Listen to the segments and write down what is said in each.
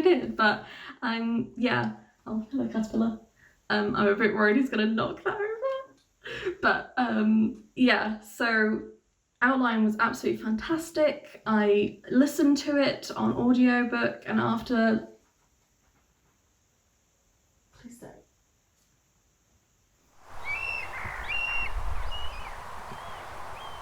did, but yeah. Oh, hello Caterpillar. I'm a bit worried he's gonna knock that over. But yeah, so Outline was absolutely fantastic. I listened to it on audiobook, and after... Please don't.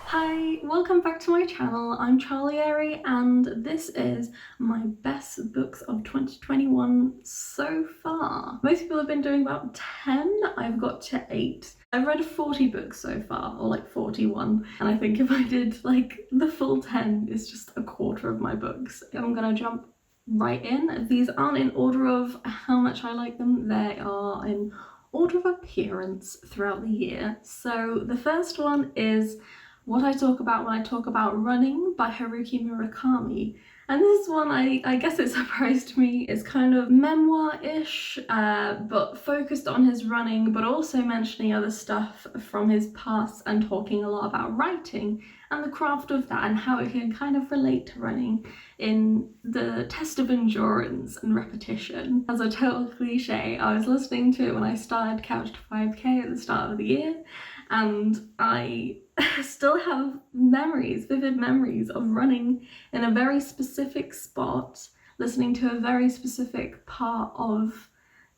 Hi, welcome back to my channel. I'm Charlie Airy, and this is my best books of 2021 so far. Most people have been doing about 10, I've got to 8. I've read 40 books so far, or like 41, and I think if I did like the full 10, it's just a quarter of my books. I'm gonna jump right in. These aren't in order of how much I like them, they are in order of appearance throughout the year. So the first one is What I Talk About When I Talk About Running by Haruki Murakami. And this one, I guess it surprised me. It's kind of memoir-ish, but focused on his running, but also mentioning other stuff from his past and talking a lot about writing and the craft of that and how it can kind of relate to running in the test of endurance and repetition. As a total cliche, I was listening to it when I started Couch to 5K at the start of the year, and I still have memories, vivid memories of running in a very specific spot, listening to a very specific part of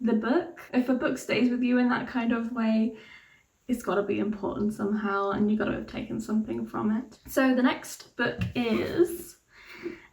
the book. If a book stays with you in that kind of way, it's got to be important somehow, and you've got to have taken something from it. So the next book is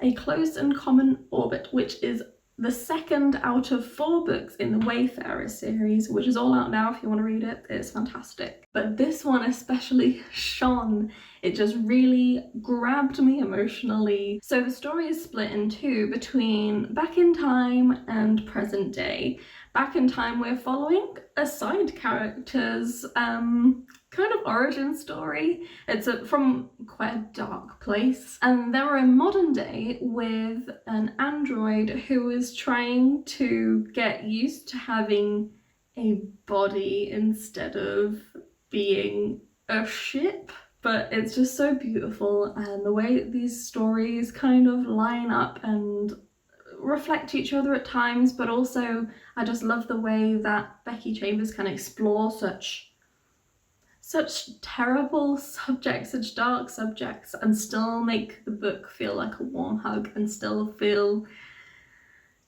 A Closed and Common Orbit, which is the second out of 4 books in the Wayfarer series, which is all out now if you want to read it. It's fantastic. But this one especially shone. It just really grabbed me emotionally. So the story is split in 2 between back in time and present day. Back in time, we're following a side character's kind of origin story. It's from quite a dark place, and then we're in modern day with an android who is trying to get used to having a body instead of being a ship. But it's just so beautiful, and the way that these stories kind of line up and reflect each other at times, but also I just love the way that Becky Chambers can explore such terrible subjects, such dark subjects, and still make the book feel like a warm hug and still feel,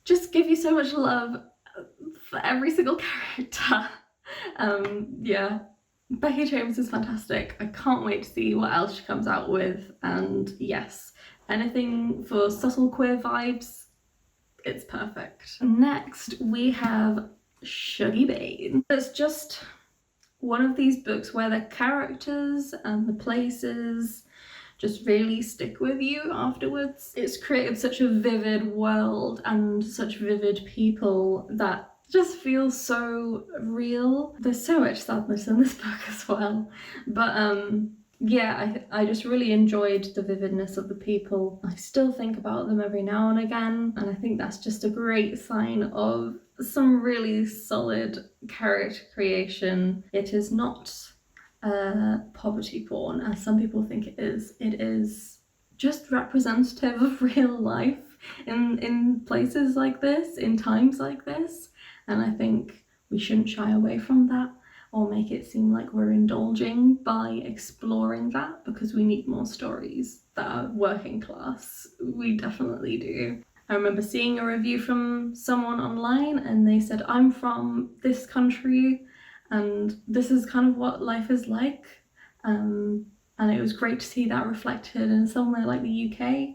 just give you so much love for every single character. Yeah, Becky Chambers is fantastic. I can't wait to see what else she comes out with, and yes, anything for subtle queer vibes, it's perfect. Next we have Shuggie Bain. It's just one of these books where the characters and the places just really stick with you afterwards. It's created such a vivid world and such vivid people that just feels so real. There's so much sadness in this book as well, but yeah, I just really enjoyed the vividness of the people. I still think about them every now and again, and I think that's just a great sign of some really solid character creation. It is not poverty porn, as some people think it is. It is just representative of real life in places like this, in times like this, and I think we shouldn't shy away from that or make it seem like we're indulging by exploring that, because we need more stories that are working class. We definitely do. I remember seeing a review from someone online and they said, I'm from this country and this is kind of what life is like. And it was great to see that reflected in somewhere like the UK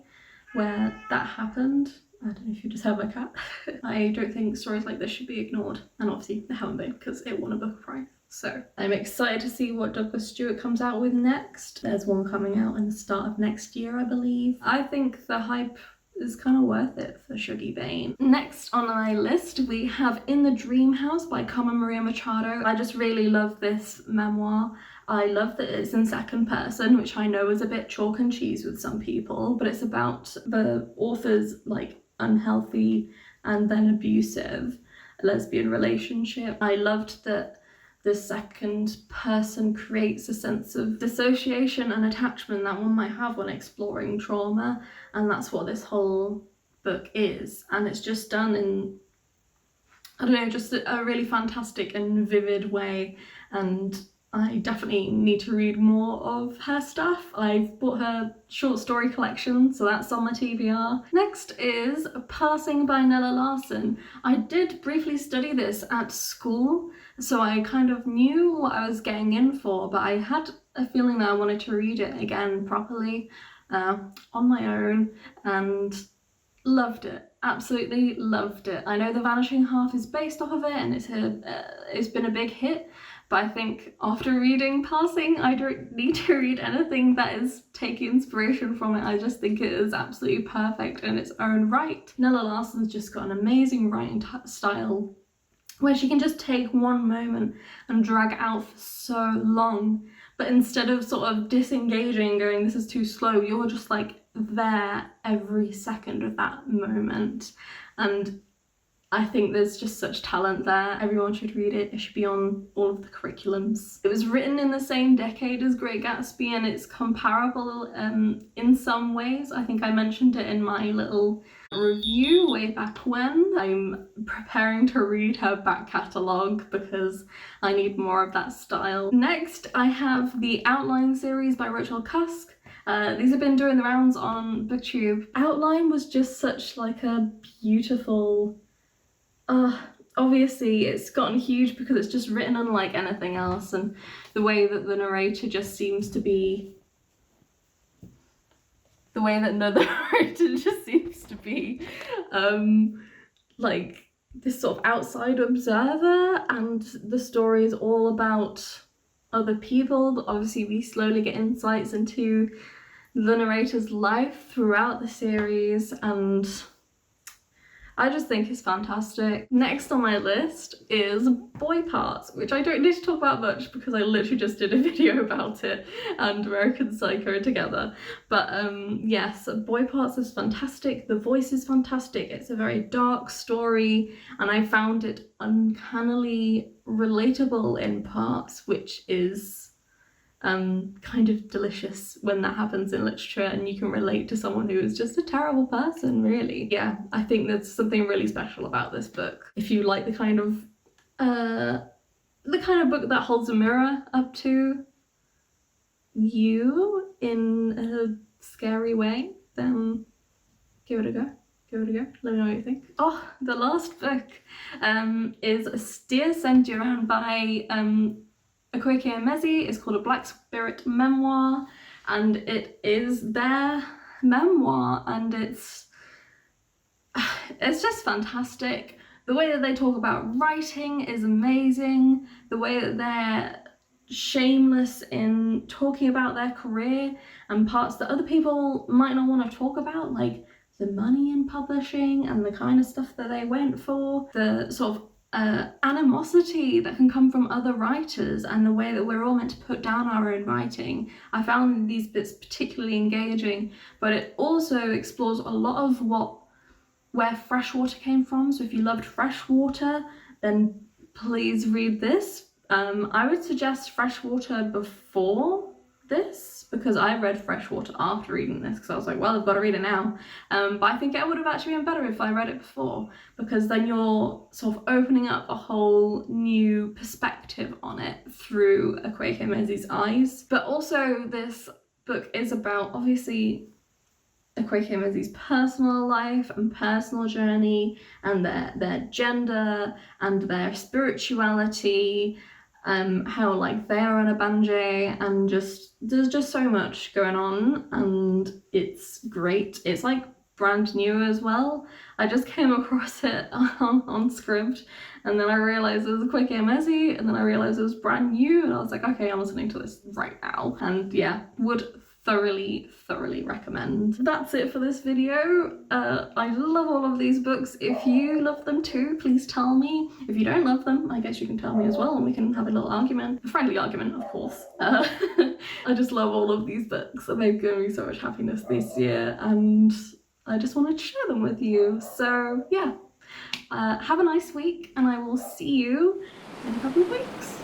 where that happened. I don't know if you just heard my cat. I don't think stories like this should be ignored, and obviously they haven't been because it won a Booker Prize. So I'm excited to see what Douglas Stuart comes out with next. There's one coming out in the start of next year, I believe. I think the hype is kind of worth it for Shuggie Bain. Next on my list we have In the Dream House by Carmen Machado. I just really love this memoir. I love that it's in second person, which I know is a bit chalk and cheese with some people, but it's about the author's like unhealthy and then abusive lesbian relationship. I loved that the second person creates a sense of dissociation and attachment that one might have when exploring trauma, and that's what this whole book is, and it's just done in, I don't know, just a really fantastic and vivid way, and I definitely need to read more of her stuff. I've bought her short story collection, so that's on my TBR. Next is Passing by Nella Larsen. I did briefly study this at school, so I kind of knew what I was getting in for, but I had a feeling that I wanted to read it again properly on my own, and loved it. Absolutely loved it. I know The Vanishing Half is based off of it, and it's been a big hit, but I think after reading Passing, I don't need to read anything that is taking inspiration from it. I just think it is absolutely perfect in its own right. Nella Larsen's just got an amazing writing style where she can just take one moment and drag it out for so long, but instead of sort of disengaging, going, this is too slow, you're just like there every second of that moment. And I think there's just such talent there. Everyone should read it. It should be on all of the curriculums. It was written in the same decade as Great Gatsby, and it's comparable in some ways. I think I mentioned it in my little review way back when. I'm preparing to read her back catalogue because I need more of that style. Next, I have the Outline series by Rachel Cusk. These have been doing the rounds on BookTube. Outline was just such like a beautiful, obviously it's gotten huge because it's just written unlike anything else, and the way that the narrator just seems to be, like this sort of outside observer, and the story is all about other people, but obviously we slowly get insights into the narrator's life throughout the series, and I just think it's fantastic. Next on my list is Boy Parts, which I don't need to talk about much because I literally just did a video about it and American Psycho together. But yes, Boy Parts is fantastic. The voice is fantastic. It's a very dark story, and I found it uncannily relatable in parts, which is kind of delicious when that happens in literature and you can relate to someone who is just a terrible person, really. Yeah, I think there's something really special about this book. If you like the kind of book that holds a mirror up to you in a scary way, then give it a go. Give it a go. Let me know what you think. Oh, the last book is Dear Senthuran by Akwaeke Emezi. It's called A Black Spirit Memoir, and it is their memoir, and it's just fantastic. The way that they talk about writing is amazing. The way that they're shameless in talking about their career and parts that other people might not want to talk about, like the money in publishing and the kind of stuff that they went for, the sort of animosity that can come from other writers, and the way that we're all meant to put down our own writing. I found these bits particularly engaging, but it also explores a lot of where Freshwater came from. So if you loved Freshwater, then please read this. I would suggest Freshwater before this, because I read Freshwater after reading this, because I was like, well, I've got to read it now. But I think it would have actually been better if I read it before, because then you're sort of opening up a whole new perspective on it through Akwaeke Emezi's eyes. But also this book is about, obviously, Akwaeke Emezi's personal life and personal journey, and their gender and their spirituality, how like they're on a banjay, and there's just so much going on, and it's great. It's like brand new as well. I just came across it on Scribd, and then I realized it was Akwaeke Emezi, and then I realized it was brand new, and I was like, okay, I'm listening to this right now. And yeah, would thoroughly recommend. That's it for this video. I love all of these books. If you love them too, please tell me. If you don't love them, I guess you can tell me as well, and we can have a little argument. A friendly argument, of course. I just love all of these books, and they've given me so much happiness this year, and I just wanted to share them with you. So yeah, have a nice week, and I will see you in a couple of weeks.